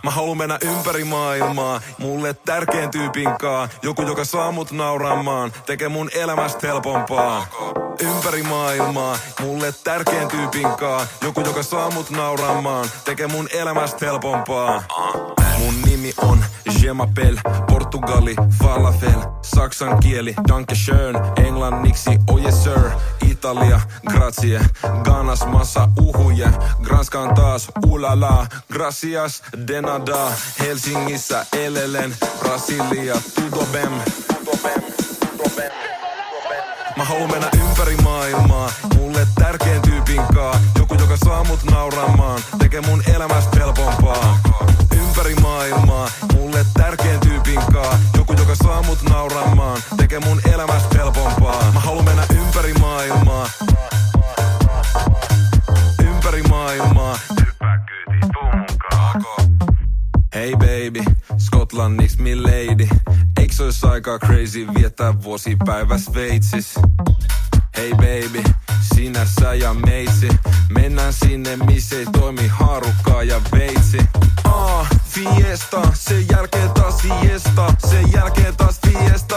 Mä haluun mennä ympäri maailmaa, mulle tärkein tyypin kaa. Joku, joka saa mut nauramaan, tekee mun elämästä helpompaa. Ympäri maailmaa, mulle tärkein tyypin kaa. Joku, joka saa mut nauramaan, tekee mun elämästä helpompaa. Mun nimi on Je m'appelle, Portugali, falafel, saksan kieli, danke schön, englanniksi, oh yes sir, Italia, grazie, Ganas massa uhuje, Granskaan taas, ulala, gracias, de nada, Helsingissä elelen, Brasilia, tudo bem. Mä haluun mennä ympäri maailmaa, mulle tärkein tyypin kaa. Joku, joka saa mut nauramaan, tekee mun elämästä helpompaa. Ympäri maailmaa, mulle tärkein tyypin kaa. Joku, joka saa mut nauramaan, tekee mun elämästä helpompaa. Mä haluun mennä ympäri maailmaa. Ympäri maailmaa. Hyppää kyytiin, tuu munkaan. Hey baby, Skotlanniks milady. Eiks ois aikaa crazy viettää vuosipäivä Sveitsis? Hey baby, sinä, sä ja meitsi. Mennään sinne, missä ei toimi haarukkaa ja veitsi. Fiesta, sen jälkeen taas siesta. Sen jälkeen taas fiesta,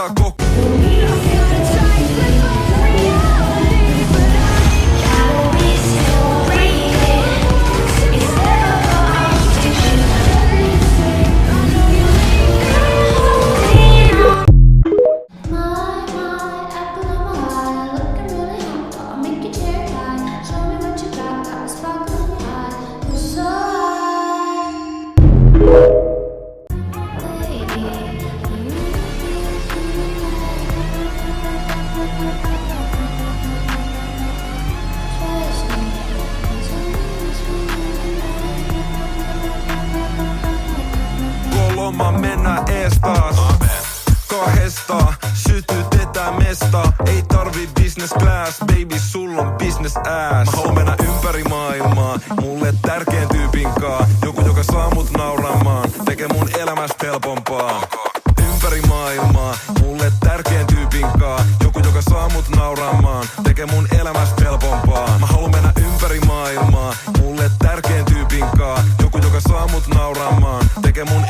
Koloma mennä ees taas. Kahdesta sytytetään mesta. Ei tarvi business class, baby sulla on business ass. Mä haluun mennä ympäri maailmaa, mulle tärkein tyypin kaa. Joku, joka saa mut nauramaan, tekee mun elämästä helpompaa. Ympäri maailmaa, mulle tärkein tyypin kaa. Joku, joka saa mut nauramaan, tekee mun elämästä helpompaa. Mä haluun mennä ympäri maailmaa, mulle tärkein tyypin kaa. Joku, joka saa mut nauramaan, tekee mun